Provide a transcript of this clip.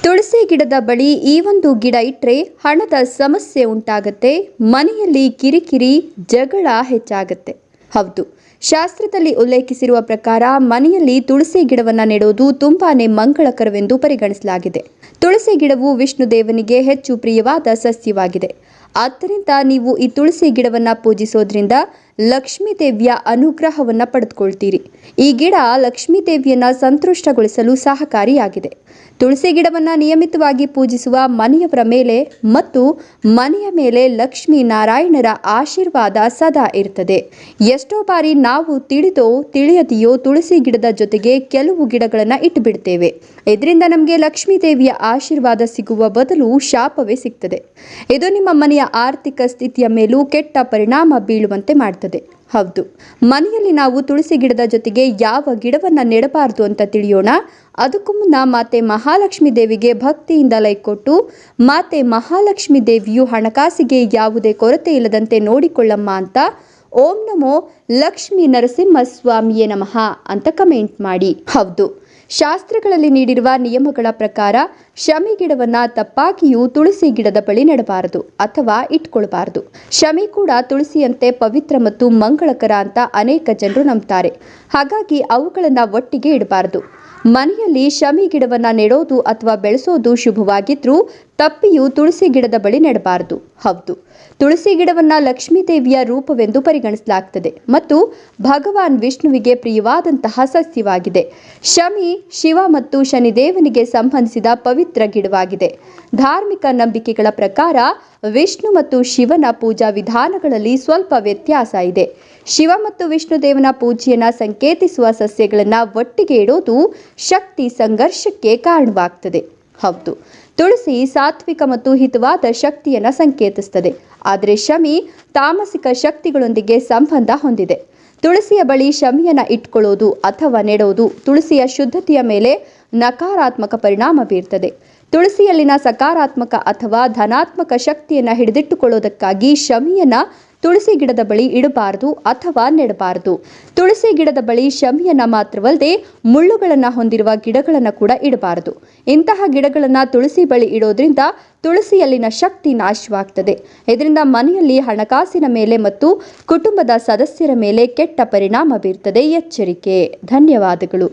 ತುಳಸಿ ಗಿಡದ ಬಳಿ ಈ ಒಂದು ಗಿಡ ಇಟ್ಟರೆ ಹಣದ ಸಮಸ್ಯೆ ಉಂಟಾಗುತ್ತೆ, ಮನೆಯಲ್ಲಿ ಕಿರಿಕಿರಿ ಜಗಳ ಹೆಚ್ಚಾಗುತ್ತೆ. ಹೌದು, ಶಾಸ್ತ್ರದಲ್ಲಿ ಉಲ್ಲೇಖಿಸಿರುವ ಪ್ರಕಾರ ಮನೆಯಲ್ಲಿ ತುಳಸಿ ಗಿಡವನ್ನು ನೆಡೋದು ತುಂಬಾನೇ ಮಂಗಳಕರವೆಂದು ಪರಿಗಣಿಸಲಾಗಿದೆ. ತುಳಸಿ ಗಿಡವು ವಿಷ್ಣು ದೇವನಿಗೆ ಹೆಚ್ಚು ಪ್ರಿಯವಾದ ಸಸ್ಯವಾಗಿದೆ. ಆದ್ದರಿಂದ ನೀವು ಈ ತುಳಸಿ ಗಿಡವನ್ನು ಪೂಜಿಸೋದ್ರಿಂದ ಲಕ್ಷ್ಮೀ ದೇವಿಯ ಅನುಗ್ರಹವನ್ನು ಪಡೆದುಕೊಳ್ತೀರಿ. ಈ ಗಿಡ ಲಕ್ಷ್ಮೀ ದೇವಿಯನ್ನ ಸಂತುಷ್ಟಗೊಳಿಸಲು ಸಹಕಾರಿಯಾಗಿದೆ. ತುಳಸಿ ಗಿಡವನ್ನು ನಿಯಮಿತವಾಗಿ ಪೂಜಿಸುವ ಮನೆಯವರ ಮೇಲೆ ಮತ್ತು ಮನೆಯ ಮೇಲೆ ಲಕ್ಷ್ಮೀ ನಾರಾಯಣರ ಆಶೀರ್ವಾದ ಸದಾ ಇರ್ತದೆ. ಎಷ್ಟೋ ಬಾರಿ ನಾವು ತಿಳಿದೋ ತಿಳಿಯದೆಯೋ ತುಳಸಿ ಗಿಡದ ಜೊತೆಗೆ ಕೆಲವು ಗಿಡಗಳನ್ನು ಇಟ್ಟು ಬಿಡ್ತೇವೆ. ಇದರಿಂದ ನಮಗೆ ಲಕ್ಷ್ಮೀ ದೇವಿಯ ಆಶೀರ್ವಾದ ಸಿಗುವ ಬದಲು ಶಾಪವೇ ಸಿಗ್ತದೆ. ಇದು ನಿಮ್ಮ ಮನೆಯ ಆರ್ಥಿಕ ಸ್ಥಿತಿಯ ಮೇಲೂ ಕೆಟ್ಟ ಪರಿಣಾಮ ಬೀಳುವಂತೆ ಮಾಡ್ತದೆ. ಹೌದು, ಮನೆಯಲ್ಲಿ ನಾವು ತುಳಸಿ ಗಿಡದ ಜೊತೆಗೆ ಯಾವ ಗಿಡವನ್ನು ನೆಡಬಾರದು ಅಂತ ತಿಳಿಯೋಣ. ಅದಕ್ಕೂ ಮುನ್ನ ಮಾತೆ ಮಹಾಲಕ್ಷ್ಮೀ ದೇವಿಗೆ ಭಕ್ತಿಯಿಂದ ಲೈಕೊಟ್ಟು, ಮಾತೆ ಮಹಾಲಕ್ಷ್ಮೀ ದೇವಿಯು ಹಣಕಾಸಿಗೆ ಯಾವುದೇ ಕೊರತೆ ಇಲ್ಲದಂತೆ ನೋಡಿಕೊಳ್ಳಮ್ಮ ಅಂತ ಓಂ ನಮೋ ಲಕ್ಷ್ಮೀ ನರಸಿಂಹ ಸ್ವಾಮಿಯೇ ನಮಃ ಅಂತ ಕಮೆಂಟ್ ಮಾಡಿ. ಹೌದು, ಶಾಸ್ತ್ರಗಳಲ್ಲಿ ನೀಡಿರುವ ನಿಯಮಗಳ ಪ್ರಕಾರ ಶಮಿ ಗಿಡವನ್ನ ತಪ್ಪಾಗಿಯೂ ತುಳಸಿ ಗಿಡದ ಬಳಿ ನೆಡಬಾರದು ಅಥವಾ ಇಟ್ಕೊಳ್ಬಾರದು. ಶಮಿ ಕೂಡ ತುಳಸಿಯಂತೆ ಪವಿತ್ರ ಮತ್ತು ಮಂಗಳಕರ ಅಂತ ಅನೇಕ ಜನರು ನಂಬ್ತಾರೆ. ಹಾಗಾಗಿ ಅವುಗಳನ್ನ ಒಟ್ಟಿಗೆ ಇಡಬಾರದು. ಮನೆಯಲ್ಲಿ ಶಮಿ ಗಿಡವನ್ನ ನೆಡೋದು ಅಥವಾ ಬೆಳೆಸೋದು ಶುಭವಾಗಿದ್ರೂ ತಪ್ಪಿಯೂ ತುಳಸಿ ಗಿಡದ ಬಳಿ ನೆಡಬಾರದು. ಹೌದು, ತುಳಸಿ ಗಿಡವನ್ನ ಲಕ್ಷ್ಮೀ ದೇವಿಯ ರೂಪವೆಂದು ಪರಿಗಣಿಸಲಾಗುತ್ತದೆ ಮತ್ತು ಭಗವಾನ್ ವಿಷ್ಣುವಿಗೆ ಪ್ರಿಯವಾದಂತಹ ಸಸ್ಯವಾಗಿದೆ. ಶಮಿ ಶಿವ ಮತ್ತು ಶನಿದೇವನಿಗೆ ಸಂಬಂಧಿಸಿದ ಪವಿತ್ರ ಗಿಡವಾಗಿದೆ. ಧಾರ್ಮಿಕ ನಂಬಿಕೆಗಳ ಪ್ರಕಾರ ವಿಷ್ಣು ಮತ್ತು ಶಿವನ ಪೂಜಾ ವಿಧಾನಗಳಲ್ಲಿ ಸ್ವಲ್ಪ ವ್ಯತ್ಯಾಸ ಇದೆ. ಶಿವ ಮತ್ತು ವಿಷ್ಣು ದೇವನ ಪೂಜೆಯನ್ನು ಸಂಕೇತಿಸುವ ಸಸ್ಯಗಳನ್ನು ಒಟ್ಟಿಗೆ ಇಡೋದು ಶಕ್ತಿ ಸಂಘರ್ಷಕ್ಕೆ ಕಾರಣವಾಗ್ತದೆ. ಹೌದು, ತುಳಸಿ ಸಾತ್ವಿಕ ಮತ್ತು ಹಿತವಾದ ಶಕ್ತಿಯನ್ನು ಸಂಕೇತಿಸುತ್ತದೆ. ಆದರೆ ಶಮಿ ತಾಮಸಿಕ ಶಕ್ತಿಗಳೊಂದಿಗೆ ಸಂಬಂಧ ಹೊಂದಿದೆ. ತುಳಸಿಯ ಬಳಿ ಶಮಿಯನ್ನು ಇಟ್ಕೊಳ್ಳೋದು ಅಥವಾ ನೆಡೋದು ತುಳಸಿಯ ಶುದ್ಧತೆಯ ಮೇಲೆ ನಕಾರಾತ್ಮಕ ಪರಿಣಾಮ ಬೀರ್ತದೆ. ತುಳಸಿಯಲ್ಲಿನ ಸಕಾರಾತ್ಮಕ ಅಥವಾ ಧನಾತ್ಮಕ ಶಕ್ತಿಯನ್ನು ಹಿಡಿದಿಟ್ಟುಕೊಳ್ಳೋದಕ್ಕಾಗಿ ಶಮಿಯನ್ನ ತುಳಸಿ ಗಿಡದ ಬಳಿ ಇಡಬಾರದು ಅಥವಾ ನೆಡಬಾರದು. ತುಳಸಿ ಗಿಡದ ಬಳಿ ಶಮಿಯನ್ನ ಮಾತ್ರವಲ್ಲದೆ ಮುಳ್ಳುಗಳನ್ನು ಹೊಂದಿರುವ ಗಿಡಗಳನ್ನು ಕೂಡ ಇಡಬಾರದು. ಇಂತಹ ಗಿಡಗಳನ್ನು ತುಳಸಿ ಬಳಿ ಇಡೋದ್ರಿಂದ ತುಳಸಿಯಲ್ಲಿನ ಶಕ್ತಿ ನಾಶವಾಗ್ತದೆ. ಇದರಿಂದ ಮನೆಯಲ್ಲಿ ಹಣಕಾಸಿನ ಮೇಲೆ ಮತ್ತು ಕುಟುಂಬದ ಸದಸ್ಯರ ಮೇಲೆ ಕೆಟ್ಟ ಪರಿಣಾಮ ಬೀರ್ತದೆ. ಎಚ್ಚರಿಕೆ. ಧನ್ಯವಾದಗಳು.